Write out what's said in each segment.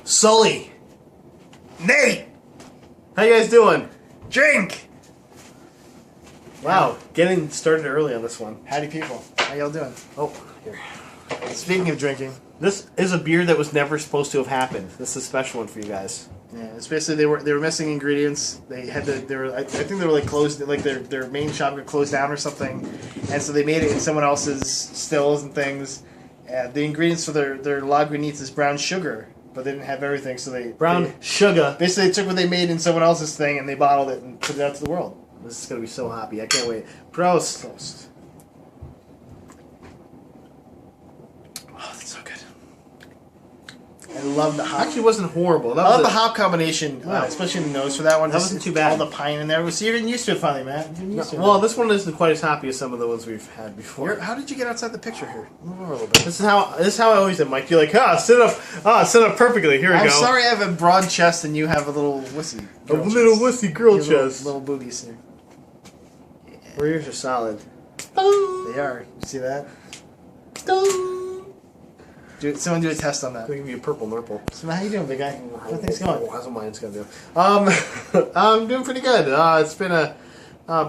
Sully. Nate! How you guys doing? Drink! Wow, getting started early on this one. Howdy people. How y'all doing? Oh, here. Speaking of drinking. This is a beer that was never supposed to have happened. This is a special one for you guys. Yeah, it's basically they were missing ingredients. They had to I think they were like closed, like their main shop got closed down or something, and so they made it in someone else's stills and things. The ingredients for their Lagunitas is brown sugar, but they didn't have everything, so they sugar. Basically, they took what they made in someone else's thing and they bottled it and put it out to the world. This is gonna be so happy. I can't wait. Prost. Toast. Oh, that's so good. I love the hop. Actually, it wasn't horrible. I love the hop combination, especially in the nose for that one. That wasn't too bad. All the pine in there. So you're getting used to it finally, Matt. Well, this one isn't quite as happy as some of the ones we've had before. How did you get outside the picture here? Move over a little bit. This is how I always am, Mike. You're like, sit up perfectly. Here we go. I'm sorry I have a broad chest and you have a little wussy. Wussy girl chest. Little boobies here. Yeah. Well, yours are solid. They are. You see that? Someone do a test on that. I'm gonna give you a purple nurple. So how you doing, big guy? How things going? How's mine's gonna do? I'm doing pretty good. It's been a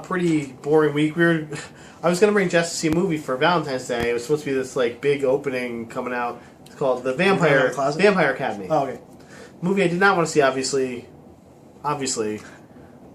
pretty boring week. I was gonna bring Jess to see a movie for Valentine's Day. It was supposed to be this like big opening coming out. It's called The Vampire Academy. Oh, okay. Movie I did not want to see. Obviously,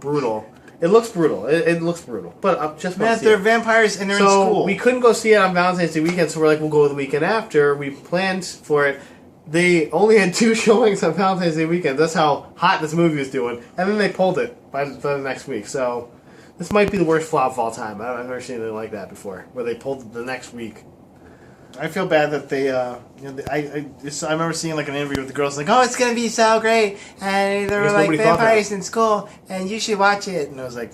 brutal. It looks brutal. It looks brutal. But just Matt, they're vampires and they're in school. We couldn't go see it on Valentine's Day weekend, so we're like, we'll go the weekend after. We planned for it. They only had 2 showings on Valentine's Day weekend. That's how hot this movie was doing. And then they pulled it by the next week. So this might be the worst flop of all time. I've never seen anything like that before, where they pulled it the next week. I feel bad that they, I remember seeing like an interview with the girls like, oh, it's going to be so great, and there were like vampires in school, and you should watch it. And I was like,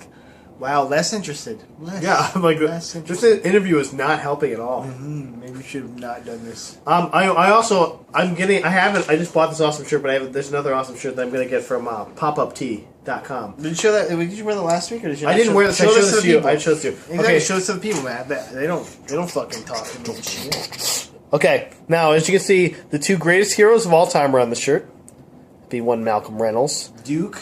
wow, less interested. I'm like, this interview is not helping at all. Mm-hmm. Maybe we should have not done this. I just bought this awesome shirt, but there's another awesome shirt that I'm going to get from popuptee.com. Did you show that? Did you wear that last week, or did you? I didn't wear this. I showed this to you. I chose to. Okay, show this to the people, man. They don't fucking talk to me and shit. Okay, now as you can see, the 2 greatest heroes of all time are on the shirt. Be one Malcolm Reynolds, Duke,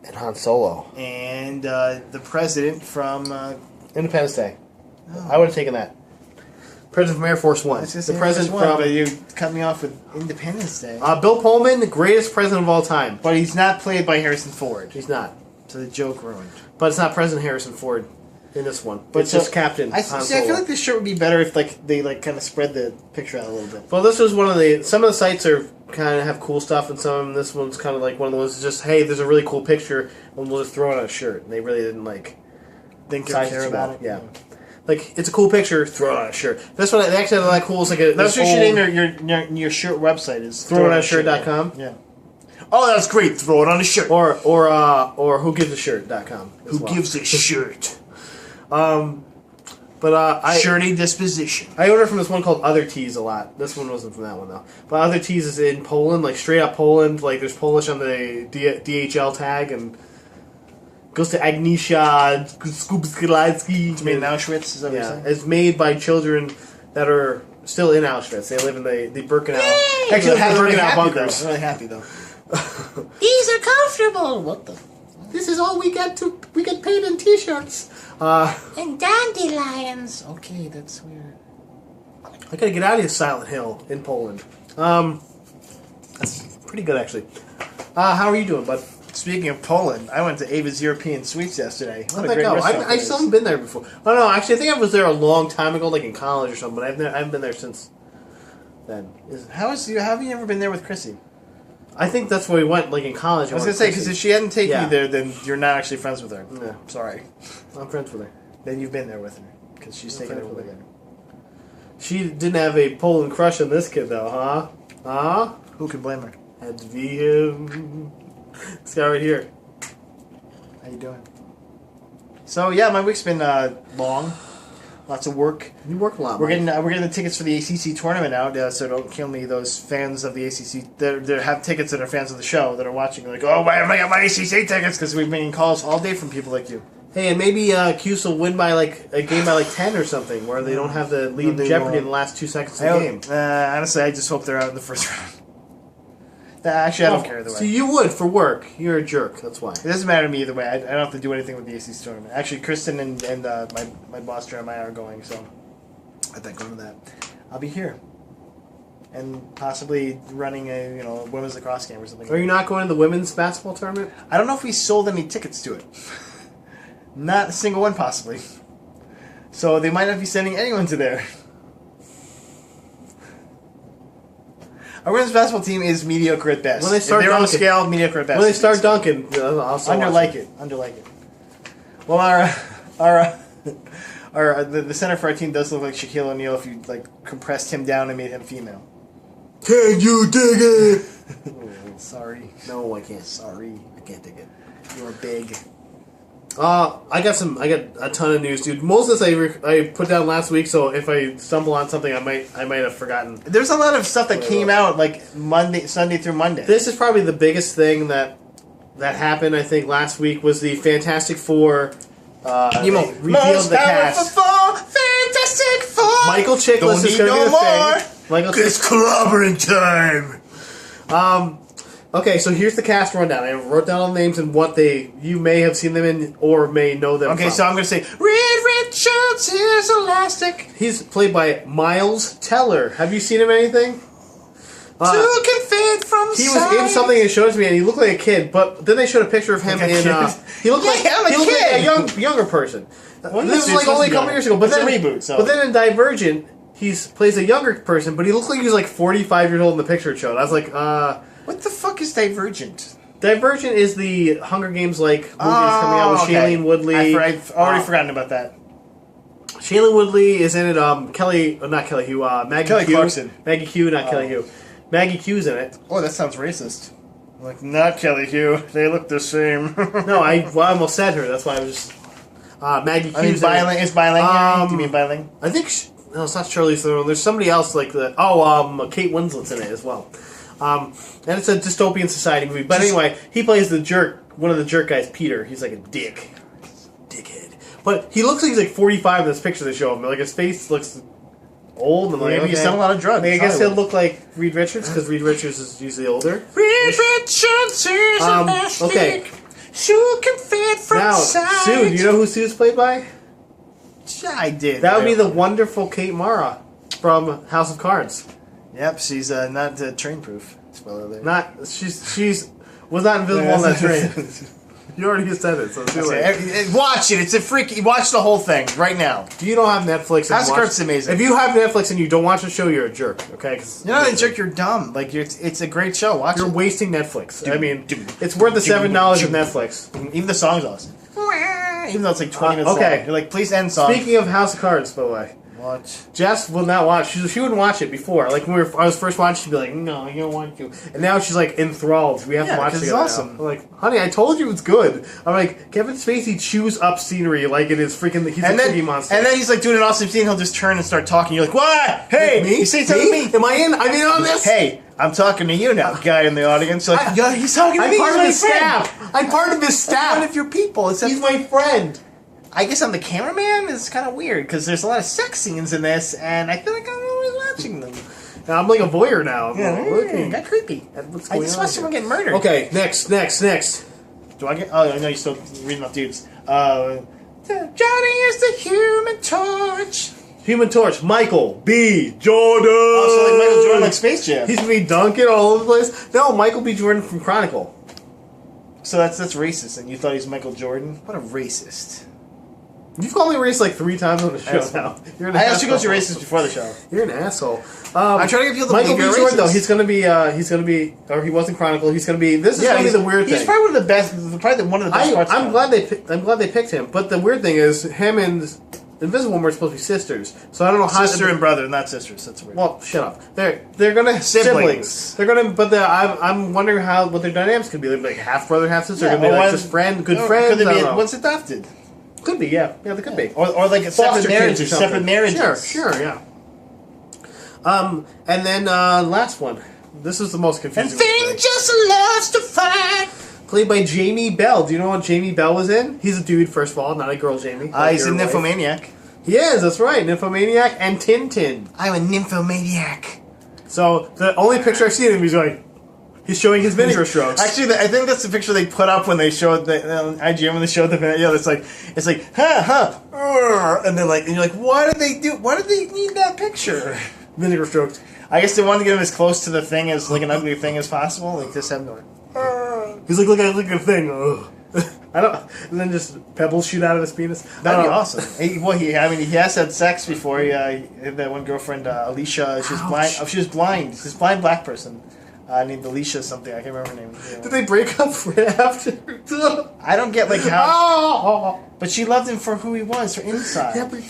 and Han Solo, and the president from Independence Day. Oh. I would have taken that. President from Air Force One. The president from. But you cut me off with Independence Day. Bill Pullman, the greatest president of all time. But he's not played by Harrison Ford. He's not. So the joke ruined. But it's not President Harrison Ford in this one. But it's just Captain. I feel like this shirt would be better if they kind of spread the picture out a little bit. Well, this was one of the. Some of the sites are kind of have cool stuff, and some of them, this one's kind of like one of the ones that's just, hey, there's a really cool picture, and we'll just throw it on a shirt. And they really didn't care about it. Yeah. Like, it's a cool picture, throw it on a shirt. This one, they actually have that cool. It's like that's what you should name your shirt website is throwitonshirt.com. Yeah. Oh, that's great. Throw it on a shirt. Or whogivesashirt.com. Who gives a shirt? Shirty disposition. I order from this one called Other Tees a lot. This one wasn't from that one though. But Other Tees is in Poland, like straight up Poland. Like there's Polish on the DHL tag and goes to Agnieszka Skupskilaski. It's made in Auschwitz. Is that what you're saying? It's made by children that are still in Auschwitz. They live in the Birkenau. Yay! Actually, the Birkenau bunkers. I'm really happy though. These are comfortable. What the? This is all we get paid in T-shirts. And dandelions. Okay, that's weird. I gotta get out of here, Silent Hill in Poland. That's pretty good actually. How are you doing, bud? Speaking of Poland, I went to Ava's European Sweets yesterday. What a great restaurant! I still haven't been there before. Oh no, actually, I think I was there a long time ago, like in college or something. But I haven't been there since then. How have you never been there with Chrissy? I think that's where we went, like in college. I was gonna say because if she hadn't taken you there, then you're not actually friends with her. Yeah, sorry. I'm friends with her. Then you've been there with her because she's taken her with her. She didn't have a Poland crush on this kid, though, huh? Huh? Who can blame her? Had to be him. This guy right here. How you doing? So yeah, my week's been long. Lots of work. You work a lot. We're getting the tickets for the ACC tournament out, so don't kill me. Those fans of the ACC that have tickets that are fans of the show that are watching. Like, oh, why am I got my ACC tickets? Because we've been getting calls all day from people like you. Hey, and maybe Cuse will win by a game by 10 or something, where they don't have to lead Jeopardy in the last 2 seconds of the game. Honestly, I just hope they're out in the first round. Actually, I don't care either way. So you would for work. You're a jerk. That's why. It doesn't matter to me either way. I don't have to do anything with the ACC tournament. Actually, Kristen and my boss Jeremiah are going, so I think going to that. I'll be here, and possibly running a women's lacrosse game or something. Are you not going to the women's basketball tournament? I don't know if we sold any tickets to it. Not a single one, possibly. So they might not be sending anyone to there. Our women's basketball team is mediocre at best. When they start if they're on a dunking. scale, mediocre at best. When they start dunking, I'll start Under like it. Well, the center for our team does look like Shaquille O'Neal if you compressed him down and made him female. Can you dig it? Sorry. No, I can't. Sorry. I can't dig it. You're big. I got a ton of news, dude. Most of this I put down last week, so if I stumble on something, I might have forgotten. There's a lot of stuff that came out Sunday through Monday. This is probably the biggest thing that happened. I think last week was the Fantastic Four. Revealed the cast. Fantastic Four. Michael Chiklis is going to be the thing. Michael It's clobbering time. Okay, so here's the cast rundown. I wrote down all the names and what you may have seen them in or may know them Okay, from. so I'm going to say Reed Richards is elastic. He's played by Miles Teller. Have you seen him in anything? Two can fit from He was in something and showed it to me, and he looked like a kid. But then they showed a picture of him in. He looked like a younger person. This was like only a couple years ago. But it's then a reboot. So. But then in Divergent, he plays a younger person, but he looked like he was like 45 years old in the picture it showed. I was like, what the fuck is Divergent? Divergent is the Hunger Games movies coming out with Shailene Woodley. I've already forgotten about that. Shailene Woodley is in it. Maggie Kelly Q. Clarkson. Maggie Q, not Kelly Q. Maggie Q's in it. Oh, that sounds racist. Like, not Kelly Q. They look the same. No, I almost said her. That's why I was just... Maggie Q's in it. Is bilingual? Do you mean bilingual? I think... No, it's not Charlize Theron. There's somebody else like the... Kate Winslet's in it as well. And it's a dystopian society movie. But anyway, he plays the jerk, one of the jerk guys, Peter. He's like a dickhead. But he looks like he's like 45 in this picture they show him. Like his face looks old. And Maybe he's done a lot of drugs. I guess he'll look like Reed Richards because Reed Richards is usually older. Reed Richards is elastic. Okay. Sue can fit from now, side. Sue, do you know who Sue's played by? I did. That would be the wonderful Kate Mara from House of Cards. Yep, she's not train proof. Spoiler alert. Not she's was not invisible on that train. You already said it, so it's too late. Watch it. It's a freaky. Watch the whole thing right now. If you don't have Netflix, House of Cards is amazing. If you have Netflix and you don't watch the show, you're a jerk. Okay, you're not a jerk. You're dumb. Like it's a great show. Watch it. You're wasting Netflix. I mean, it's worth the $7 of Netflix. Even the song's awesome. Even though it's like 20 minutes long. You're like, please end song. Speaking of House of Cards, by the way. Watch. Jess will not watch. She wouldn't watch it before. Like when I was first watching, she'd be like, "No, you don't want to." And now she's like enthralled. We have to watch it. It's awesome. I'm like, honey, I told you it's good. I'm like, Kevin Spacey chews up scenery like it is freaking. He's a freaking monster. And then he's like doing an awesome scene. He'll just turn and start talking. You're like, what? Hey, me? You say something to me? Am I in? I'm in on this. Hey, I'm talking to you now, guy in the audience. Like, yeah, he's talking to me. I'm part of his staff. I'm part of his staff. One of your people. He's my friend. I guess I'm the cameraman. It's kind of weird because there's a lot of sex scenes in this, and I feel like I'm always watching them. Now, I'm like a voyeur now. Yeah, got creepy. I just watched someone get murdered. Okay, next. Do I get? Oh, I know you're still reading off dudes. Johnny is the Human Torch. Human Torch, Michael B. Jordan. Oh, so like Michael Jordan, like Space Jam. He's gonna be dunking all over the place. No, Michael B. Jordan from Chronicle. So that's racist, and you thought he was Michael Jordan? What a racist. You've called me racist like 3 times on the show now. You're an I asshole. actually called you racist before the show. You're an asshole. I'm trying to get people to Michael B. believe Jordan, you're though, he's gonna be, or he was in Chronicle. He's gonna be. This is gonna be the weird thing. He's probably one of the best. Probably one of the best parts. I'm glad they picked him. But the weird thing is, him and Invisible Woman are supposed to be sisters. So I don't know how. Sister and brother, not sisters. That's weird. Well, shut up. They're gonna siblings. They're gonna, but I'm wondering what their dynamics could be. They're like half brother, half sister. Could be like just friends. Could they be once adopted? Could be, yeah, they could be, or like a separate marriages, Sure, yeah. And then last one. This is the most confusing. And Thing just loves to fight. Played by Jamie Bell. Do you know what Jamie Bell was in? He's a dude, first of all, not a girl. Jamie. He's a nymphomaniac. He is. That's right, nymphomaniac and Tintin. I'm a nymphomaniac. So the only picture I've seen of him, he's going, He's showing his vinegar strokes. Actually, I think that's the picture they put up when they showed the IGN when they showed the video. It's like and they're like, and you're like, why did they need that picture? Vinegar strokes. I guess they wanted to get him as close to the thing as like an ugly thing as possible. Like just have him going. He's like, look at a thing. I don't. And then just pebbles shoot out of his penis. That'd be awesome. He has had sex before. He had that one girlfriend, Alicia. She was blind. Oh, she was blind. She's a blind black person. Named Alicia something. I can't remember her name. Did they break up right after? I don't get like how. But she loved him for who he was, for inside. Yeah, but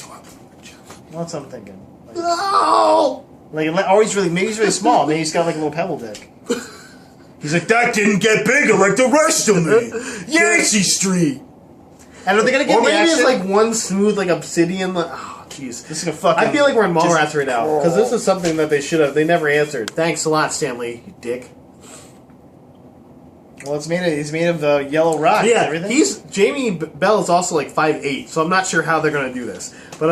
Well, that's what I'm thinking. Like, no. or maybe he's really small. Maybe he's got like a little pebble dick. He's like, that didn't get bigger like the rest of me. Yancey Street. And are they gonna get? Or the maybe action? it's like one smooth like obsidian. Jeez, this is a fucking. I feel like we're in Mallrats right now because this is something that they should have. They never answered. Thanks a lot, Stanley. You dick. Well, he's made of yellow rock. Yeah, and everything. Jamie Bell is also like 5'8", so I'm not sure how they're gonna do this. But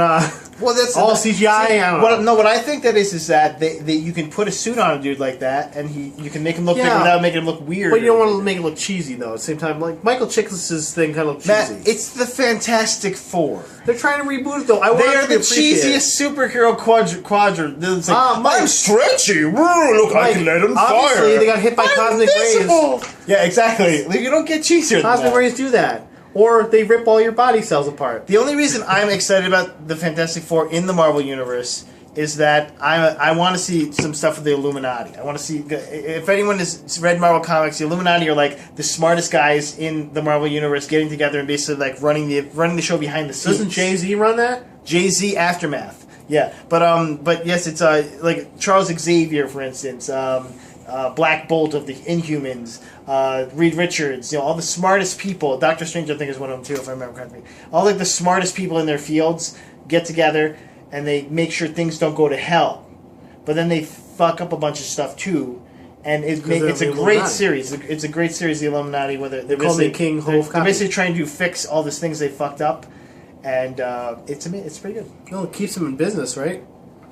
well, that's all CGI. I don't know. No, what I think that is that you can put a suit on a dude like that, and you can make him look big without making him look weird. But you don't want to make it look cheesy though. At the same time, like Michael Chiklis' thing kind of cheesy. Matt, it's the Fantastic Four. They're trying to reboot it though. They are the cheesiest superhero quadrant. It's like, I'm stretchy. Look, I can let him fire. Obviously, they got hit by cosmic rays. Yeah, exactly. Like, you don't get cheesier. Cosmic rays do that. Or they rip all your body cells apart. The only reason I'm excited about the Fantastic Four in the Marvel Universe is that I want to see some stuff with the Illuminati. I want to see, if anyone has read Marvel Comics, the Illuminati are like the smartest guys in the Marvel Universe getting together and basically like running the show behind the scenes. Doesn't Jay-Z run that? Jay-Z Aftermath. Yeah, but yes, it's like Charles Xavier, for instance, Black Bolt of the Inhumans, Reed Richards, all the smartest people. Doctor Strange, I think, is one of them too, if I remember correctly. All like the smartest people in their fields get together and they make sure things don't go to hell, but then they fuck up a bunch of stuff too. And it's a great series. It's a great series, the Illuminati. Whether they're basically they're basically trying to fix all these things they fucked up, and it's pretty good. No, it keeps them in business, right?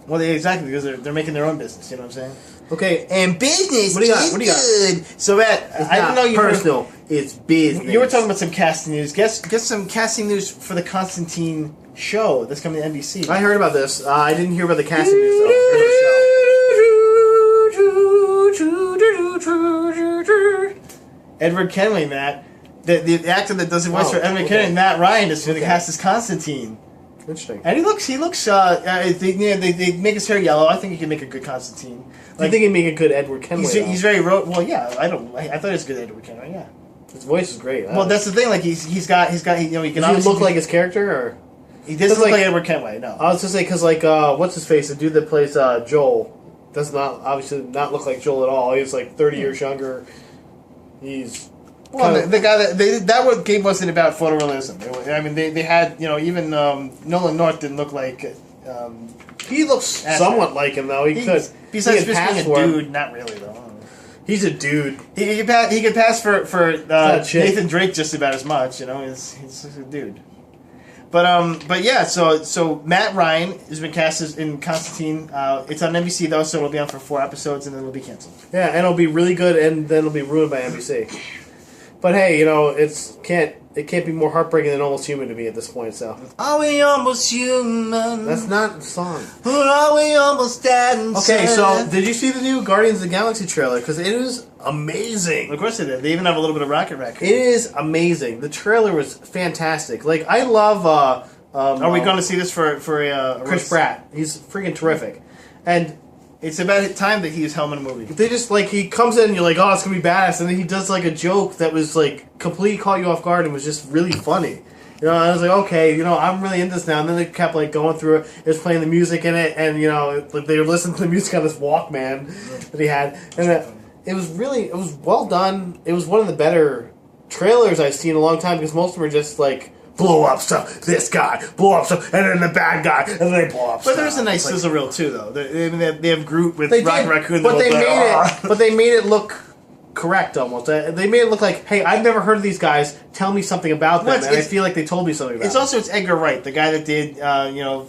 Well, exactly, because they're making their own business. You know what I'm saying? Okay, and business. What do you got? What do you got? So Matt, I don't know you personal. It's business. You were talking about some casting news. Guess some casting news for the Constantine show that's coming to NBC. I heard about this. I didn't hear about the casting news though. Edward Kenway, Matt, the actor that does the voice for Edward Kenway, Matt Ryan, is going to cast as Constantine. Interesting. And he looks. They make his hair yellow. I think he can make a good Constantine. I think he'd make a good Edward Kenway. He's very well. Yeah, I thought he was a good Edward Kenway. Yeah, his voice is great. Well, that's the thing. Like he can. Does he look like his character, or he doesn't look like Edward Kenway? No. I was just saying because what's his face? The dude that plays Joel does not obviously not look like Joel at all. He's like 30 years younger. He's. Well, the guy that game wasn't about photorealism. I mean, they had even Nolan North didn't look like. He looks somewhat like him though. He could. Besides just being a dude, not really though. He's a dude. He could pass for Nathan Drake just about as much. He's a dude. But yeah. So Matt Ryan has been cast in Constantine. It's on NBC though, so it'll be on for 4 episodes and then it'll be canceled. Yeah, and it'll be really good, and then it'll be ruined by NBC. But hey, it can't be more heartbreaking than Almost Human to me at this point. So are we almost human? That's not the song. Or are we almost dead? Okay, so did you see the new Guardians of the Galaxy trailer? Because it is amazing. Of course they did. They even have a little bit of Rocket Raccoon. It is amazing. The trailer was fantastic. Like I love. Are we going to see this for Chris Pratt? He's freaking terrific, and. It's about time that he was helmet in a movie. They just, he comes in and you're like, oh, it's going to be badass. And then he does, a joke that was, completely caught you off guard and was just really funny. I was like, okay, I'm really into this now. And then they kept, going through it. It was playing the music in it. And, they were listening to the music on this Walkman that he had. And it was well done. It was one of the better trailers I've seen in a long time because most of them are just, blow up stuff. This guy blow up stuff, and then the bad guy, and then they blow up. But there's a nice sizzle reel too, though. They have Groot with Rocket Raccoon. But they made it look correct almost. They made it look like, hey, I've never heard of these guys. Tell me something about them. Well, And I feel like they told me something about It's them. also, it's Edgar Wright, the guy that did,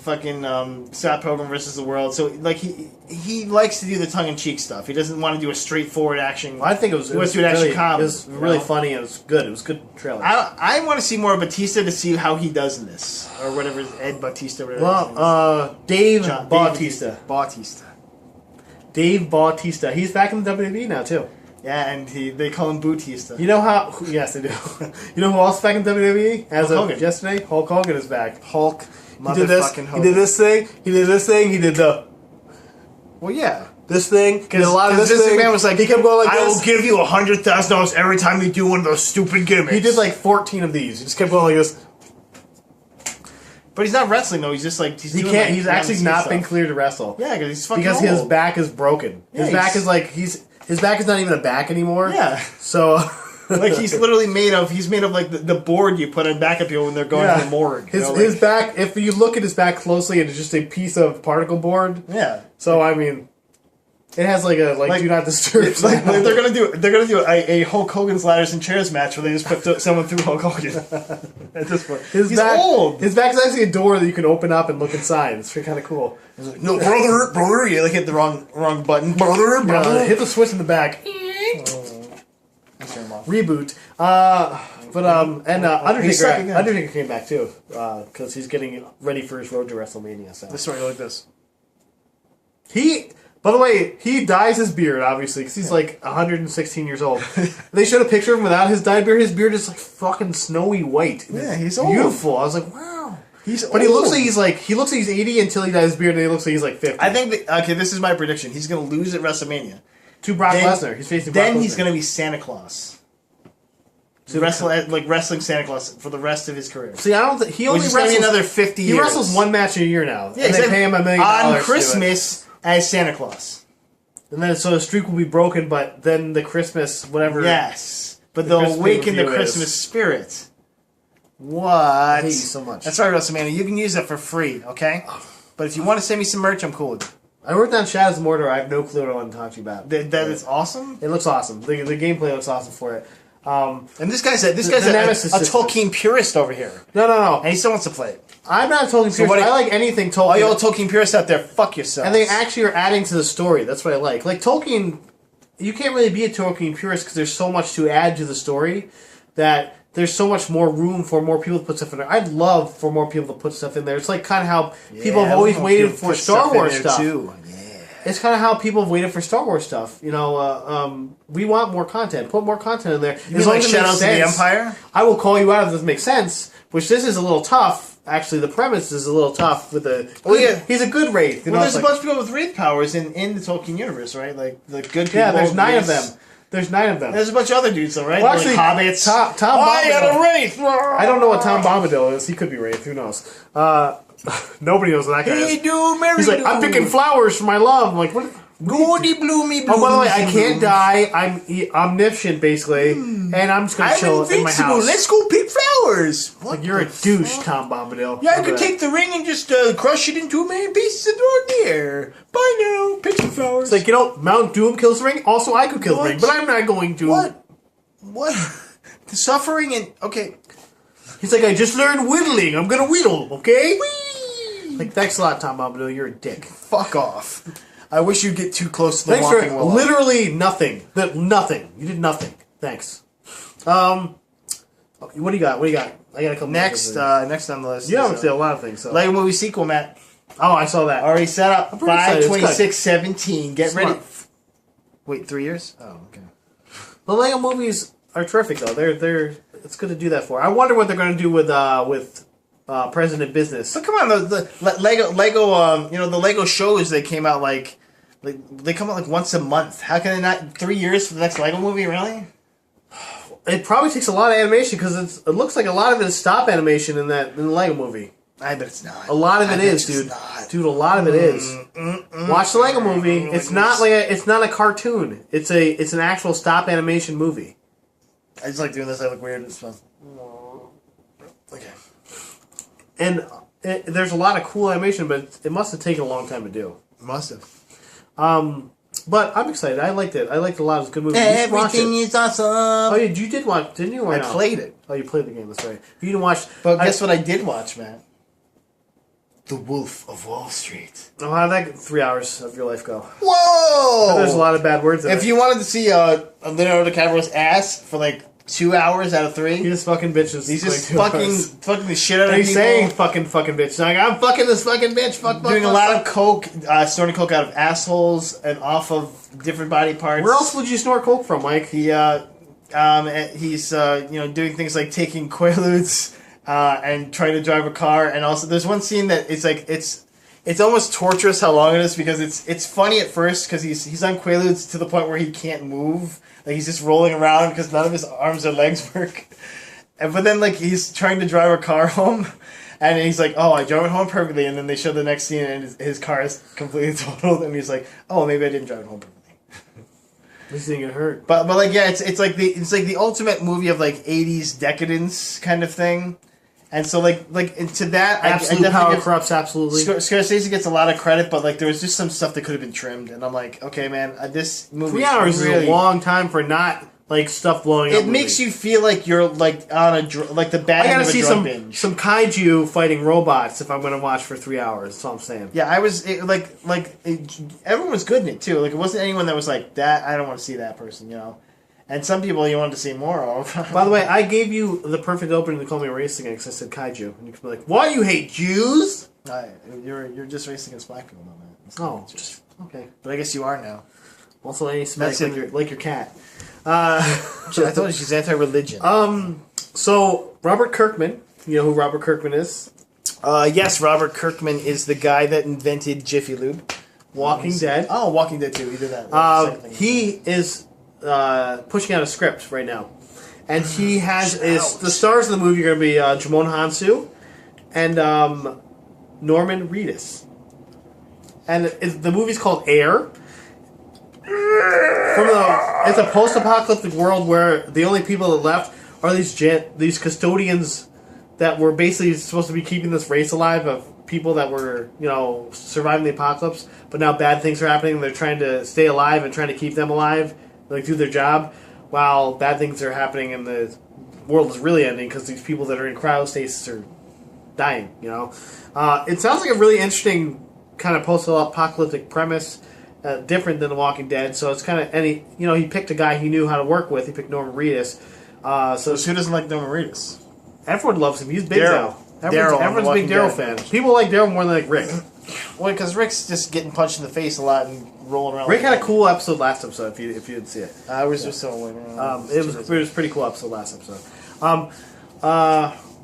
fucking Scott Pilgrim versus the World. So, like, he likes to do the tongue-in-cheek stuff. He doesn't want to do a straightforward action. I think it was do an action comedy. It was really funny. And it was good. It was a good trailer. I want to see more of Batista to see how he does in this. Or whatever, Ed Batista, whatever his name is. Dave John- Bautista. Bautista. Dave Bautista. He's back in the WWE now, too. Yeah, and they call him Bautista. You know how... Yes, they do. You know who else is back in WWE? As Hulk of Hogan. yesterday? Hulk Hogan is back. Hulk. He did this. Motherfucking He Hogan. did this thing. He did this thing. He did the... Well, yeah. This thing. He did a lot of this Vince thing. McMahon was like, he kept going like I this. will give you $100,000 every time you do one of those stupid gimmicks. He did like 14 of these. He just kept going like this. But he's not wrestling though. He's just like He doing, can't. like, He's actually not been stuff. cleared to wrestle. Yeah, because he's fucking Because old. his back is broken. Yeah, His back he's- is like his back is not even a back anymore. Yeah. So Like he's literally made of like the board you put on back of people when they're going to the morgue. His you know, his like- back. If you look at his back closely, it's just a piece of particle board. Yeah. So I mean, it has like a do not disturb. It's like they're gonna do a Hulk Hogan's ladders and chairs match where they just put someone through Hulk Hogan. At this point, he's back, old. His back is actually a door that you can open up and look inside. It's kind of cool. He's like, no, brother, you like hit the wrong button, brother. Hit the switch in the back. Reboot. Undertaker came back too because he's getting ready for his road to WrestleMania. So This story like this. By the way, he dyes his beard, obviously, because he's like 116 years old. They showed a picture of him without his dyed beard. His beard is like fucking snowy white. Yeah, he's old. Beautiful. I was like, wow. But he looks like he's 80 until he dyes his beard, and he looks like he's like 50. I think that, okay, this is my prediction. He's gonna lose at WrestleMania. To Brock Then- Lesnar. He's facing Brock Then Lesnar. he's gonna be Santa Claus. To wrestle wrestling Santa Claus for the rest of his career. See, I don't think he only Which is gonna be wrestles another 50 years. He wrestles one match a year now. Yeah, and they pay him $1 million on to do Christmas as Santa Claus. it. And then so the streak will be broken, but then the Christmas whatever. Yes, but The they'll Christmas awaken the review Christmas is. spirit. What? I hate you so much. That's right, WrestleMania. You can use that for free, okay? But if you want to send me some merch, I'm cool with it. I wrote down Shadows of Mordor. I have no clue what I want to talk to you about. That is awesome. It looks awesome. The gameplay looks awesome for it. And this guy's the a Nemesis system. Tolkien purist over here, No. and he still wants to play it. I'm not Tolkien purist. what I like anything Tolkien. All y'all Tolkien purists out there, fuck yourselves. And they actually are adding to the story. That's what I like. Like Tolkien, you can't really be a Tolkien purist because there's so much to add to the story that there's so much more room for more people to put stuff in there. I'd love for more people to put stuff in there. It's like kind of how people have always waited for Star Wars stuff. Too. It's kind of how people have waited for Star Wars stuff. You know, we want more content. Put more content in there. You mean like Shadows of the Empire? I will call you out if this makes sense. Which this is a little tough. Actually, the premise is a little tough with the. Oh, yeah. He's a good wraith. You Well, know, there's it's a like- bunch of people with wraith powers in the Tolkien universe, right? Like the good people. Yeah, there's 9 of wraiths. them. There's 9 of them. There's a bunch of other dudes, though, right? Well, Like actually, hobbits. Tom I Bombadil. got a wraith. I don't know what Tom Bombadil is. He could be Wraith. Who knows? Nobody knows what that guy Hey, is. do, Mary He's like, do. I'm picking flowers for my love. I'm like, what? Goody bloomy bloomy. Oh, by the way, I can't die. I'm omniscient, basically, and I'm just gonna I'm chill in my invincible. house. Let's go pick flowers. Like, you're a douche, Tom Bombadil. Yeah, I Remember could that. take the ring and just crush it into a million pieces and throw it in the air. Bye now. Pick some flowers. It's like, you know, Mount Doom kills the ring. Also, I could kill the What? ring, but I'm not going to. What? The suffering and okay. He's like, I just learned whittling. I'm gonna whittle, okay? Whee! Like, thanks a lot, Tom Bombadil. You're a dick. Fuck off. I wish you'd get too close to the Thanks for walking wall. literally nothing. Nothing. You did nothing. Thanks. What do you got? What do you got? I got a couple. Next on the list. You is, haven't said a lot of things. So. Lego movie sequel, Matt. Oh, I saw that. Already set up. pretty excited. It's good. 5/26/17. Get Smart. ready. Wait, 3 years? Oh, okay. The Lego movies are terrific, though. They're it's good to do that for. I wonder what they're going to do with President Business. But come on, the Lego, the Lego shows they came out like they come out like once a month. How can they not 3 years for the next Lego movie? Really? It probably takes a lot of animation because it looks like a lot of it is stop animation in the Lego movie. I bet it's not. A lot of it is, dude. Dude, a lot of it is. Watch the Lego movie. It's not like it's not a cartoon. It's an actual stop animation movie. I just like doing this. I look weird. It's fun. Okay. And there's a lot of cool animation, but it must have taken a long time to do. Must have. But I'm excited. I liked it. I liked it a lot. It was a good movie. Everything is awesome. Oh, you did watch, didn't you? Or I no? played it. Oh, you played the game. That's right. You didn't watch. But guess what I did watch, man? The Wolf of Wall Street. Oh, how did that 3 hours of your life go? Whoa! There's a lot of bad words in it. If you wanted to see Leonardo DiCaprio's ass for like 2 hours out of 3, he just fucking bitches. he's just like fucking the shit out of people. He's saying fucking bitch. Like, I'm fucking this fucking bitch. Fuck. Doing a lot of coke, snorting coke out of assholes and off of different body parts. Where else would you snort coke from, Mike? He's doing things like taking Quaaludes and trying to drive a car, and also there's one scene that it's almost torturous how long it is because it's funny at first because he's on Quaaludes to the point where he can't move, like he's just rolling around because none of his arms or legs work, but then like he's trying to drive a car home. And he's like, oh, I drove it home perfectly, and then they show the next scene, and his car is completely totaled, and he's like, oh, maybe I didn't drive it home perfectly. At least he didn't get hurt. But like yeah, it's like the ultimate movie of like 80s decadence kind of thing, and so like into that Absolute power corrupts absolutely. Scorsese gets a lot of credit, but like there was just some stuff that could have been trimmed, and I'm like, okay, man, this movie 3 hours is a long time for not like stuff blowing up. It makes you feel like you're like on like the bad end of a drug binge. some kaiju fighting robots if I'm going to watch for 3 hours. That's all I'm saying. Yeah, everyone was good in it too. Like it wasn't anyone that was like that. I don't want to see that person, you know. And some people you wanted to see more of. By the way, I gave you the perfect opening to call me a racist again because I said kaiju, and you could be like, "Why you hate Jews?" You're just racist against black people, man. Oh, okay. But I guess you are now. Also, anti-Semitic like your cat. I told you she's anti-religion. So Robert Kirkman, you know who Robert Kirkman is? Yes, Robert Kirkman is the guy that invented Jiffy Lube. Walking Dead. Oh, Walking Dead too. He did that. He is pushing out a script right now, and he has the stars of the movie are going to be Jimon Hansu and Norman Reedus, and the movie's called Air. It's a post-apocalyptic world where the only people that left are these custodians that were basically supposed to be keeping this race alive of people that were, you know, surviving the apocalypse, but now bad things are happening. They're trying to stay alive and trying to keep them alive, like do their job, while bad things are happening and the world is really ending because these people that are in cryostasis are dying. You know, it sounds like a really interesting kind of post-apocalyptic premise. Different than The Walking Dead, so it's kind of he picked a guy he knew how to work with. He picked Norman Reedus. So who doesn't like Norman Reedus? Everyone loves him. He's big Daryl. now. Everyone's a big Daryl fan. People like Daryl more than like Rick. Well, because Rick's just getting punched in the face a lot and rolling around. Rick had a cool episode last episode. If you didn't see it, I was just so. It was a pretty cool episode last episode.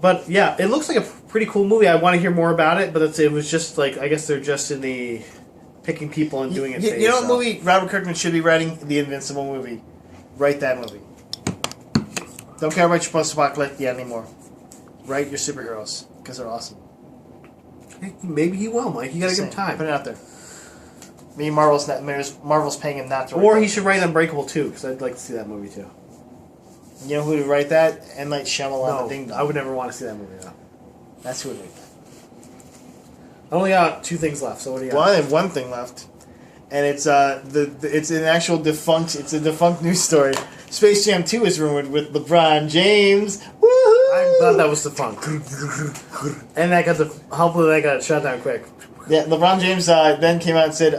But yeah, it looks like a pretty cool movie. I want to hear more about it, but it was just like I guess they're just in the picking people and doing it. You know what movie Robert Kirkman should be writing? The Invincible movie. Write that movie. Don't care about your post-apocalyptic anymore. Write your superheroes because they're awesome. Maybe he will, Mike. You gotta give him time. Put it out there. Maybe Marvel's paying him not to. Or he should write Unbreakable too, because I'd like to see that movie too. You know who would write that? M. Night Shyamalan. No, I would never want to see that movie though. That's who would write that. I only got 2 things left, so what do you got? Well, I have 1 thing left, and it's it's an actual defunct news story. Space Jam 2 is rumored with LeBron James. Woohoo! I thought that was defunct, and hopefully that got shut down quick. Yeah, LeBron James then came out and said,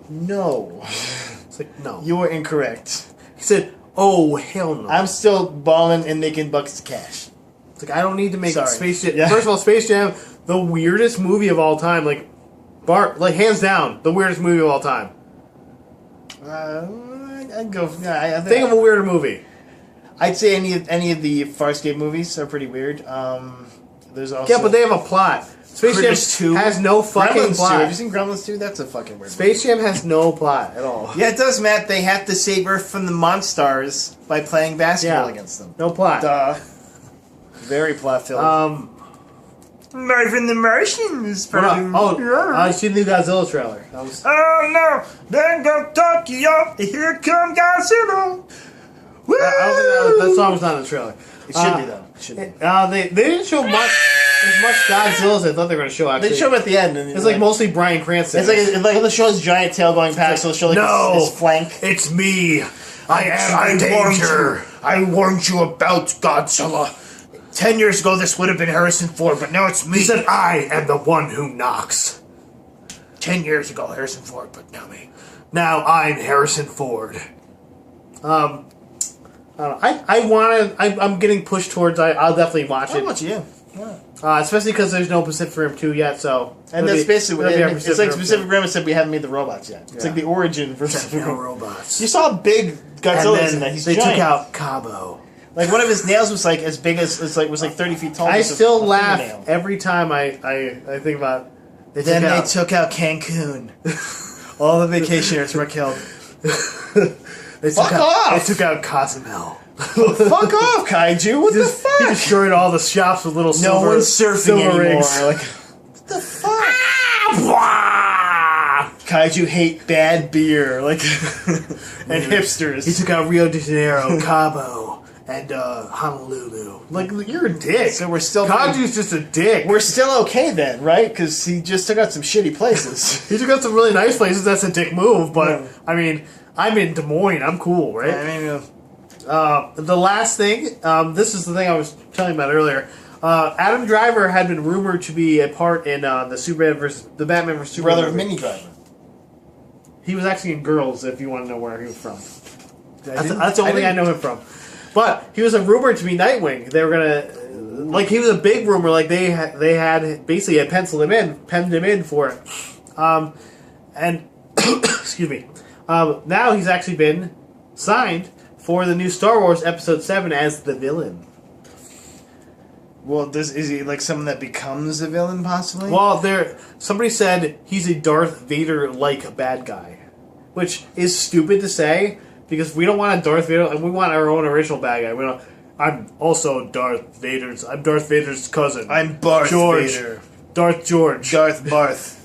"No, it's like no, you were incorrect." He said, "Oh hell no, I'm still balling and making bucks of cash." It's like I don't need to make Space Jam. Yeah. First of all, Space Jam. The weirdest movie of all time, hands down, the weirdest movie of all time. I'd go. Yeah, think of a weirder movie. I'd say any of the Farscape movies are pretty weird. There's also but they have a plot. Space Jam 2 has no fucking Gremlins plot. 2. Have you seen Gremlins 2? That's a fucking weird Space Jam has no plot at all. Yeah, it does, Matt. They have to save Earth from the Monstars by playing basketball against them. No plot. Duh. Very plot filled. Marvin the Martians. I seen the new Godzilla trailer. Oh no! Then go Tokyo. Here come Godzilla. Woo! I don't think that song was not in the trailer. It should be though. It should be. They didn't show much. as much Godzilla as I thought they were going to show. Actually, They show him at the end. And it's like mostly Bryan Cranston. It's like the show his giant tail going past, so they'll show like his flank. It's me. I am the danger. I warned you about Godzilla. 10 years ago, this would have been Harrison Ford, but now it's me. He said, "I am the one who knocks." 10 years ago, Harrison Ford, but now me. Now I'm Harrison Ford. I don't know. I'm getting pushed towards. I'll definitely watch How it. much you? Especially because there's no Pacific Rim 2 yet. So And that's basically what it'll be it's like. Pacific Rim said we haven't made the robots yet. It's like the origin for Pacific no Rim. robots. You saw big Godzilla in that. He's they giant. took out Cabo. Like one of his nails was like as big as was like 30 feet tall. I Just still a laugh fingernail. every time I think about. They took out Cancun. All the vacationers were killed. Fuck off! They took out Cozumel. Fuck off, Kaiju! What the fuck? He destroyed all the shops with little silver. No one's surfing silver anymore. rings. Like, what the fuck? Kaiju hate bad beer, like, and hipsters. He took out Rio de Janeiro, Cabo, and Honolulu. Like, you're a dick. So we're still Kaju's just a dick. we're still okay then, right? Because he just took out some shitty places. He took out some really nice places. That's a dick move, but Yeah. I mean, I'm in Des Moines. I'm cool, right? I mean, The last thing, this is the thing I was telling about earlier. Adam Driver had been rumored to be a part in the Batman vs Superman. brother of movie. Mini Driver. He was actually in Girls. If you want to know where he was from, that's didn't- the only thing I know him from. But he was a rumor to be Nightwing. They were gonna, like, he was a big rumor. Like they had basically had penned him in for it. And excuse me. Now he's actually been signed for the new Star Wars Episode 7 as the villain. Well, is he like someone that becomes a villain possibly? Well, somebody said he's a Darth Vader-like bad guy, which is stupid to say because we don't want a Darth Vader, and we want our own original bad guy. We don't. I'm also Darth Vader's. I'm Darth Vader's cousin. I'm Barth George. Vader. Darth George. Darth Barth.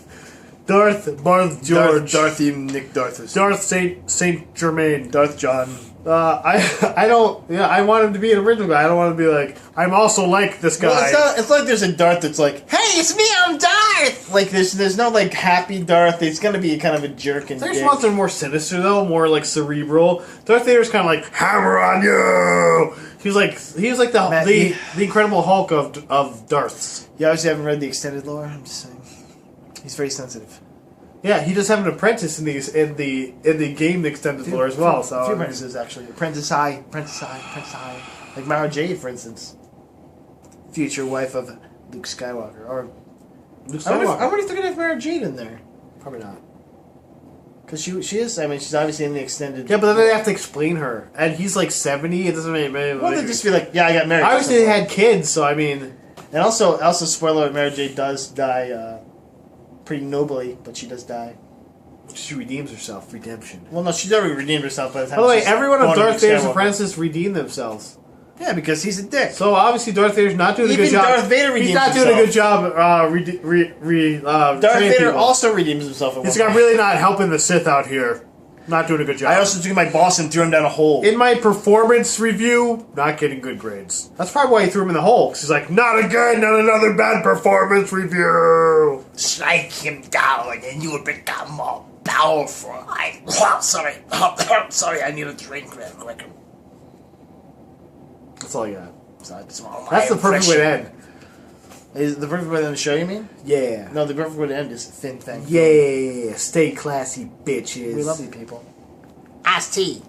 Barth George. Dorothy Nick Darthus. Darth Saint Germain. Darth John. I don't. Yeah, I want him to be an original guy. I don't want to be like I'm also like this guy. Well, it's like there's a Darth that's like, hey, it's me, I'm Darth. Like there's no like happy Darth. It's gonna be kind of a jerk and There's dick. ones that are more sinister though, more like cerebral. Darth Vader's kind of like hammer on you. He was like the Incredible Hulk of Darths. You obviously haven't read the extended lore. I'm just saying, he's very sensitive. Yeah, he does have an apprentice in the game extended lore as well. So a few apprentices actually. Apprentice High. Like Mara Jade, for instance, future wife of Luke Skywalker. Or I wonder if they're gonna have Mara Jade in there. Probably not. Because she is. I mean, she's obviously in the extended. Yeah, but then they have to explain her, and he's like 70. It doesn't make. Well, they just be like, yeah, I got married. Obviously, they had kids, so I mean. And also, spoiler alert: Mara Jade does die pretty nobly, but she does die. She redeems herself. Redemption. Well, no, she's already redeemed herself by the time. By the way, she's everyone of born Darth Luke Vader's Skywalker. apprentices redeem themselves. Yeah, because he's a dick. So obviously, Darth Vader's not doing a Even good job. Darth Vader He's redeems not doing a himself. good job. Darth training Vader people. also redeems himself. At He's one got point. really not helping the Sith out here. Not doing a good job. I also took my boss and threw him down a hole. In my performance review, not getting good grades. That's probably why he threw him in the hole. 'Cause he's like, not again, not another bad performance review. Strike him down, and you will become more powerful. Sorry. Sorry, I need a drink real quick. That's all you got. That's all That's my the perfect way to impression. end. Is the perfect way to end the show, you mean? Yeah. No, the perfect way to end is thin thing. Yeah. Stay classy, bitches. We love you people. Iced tea.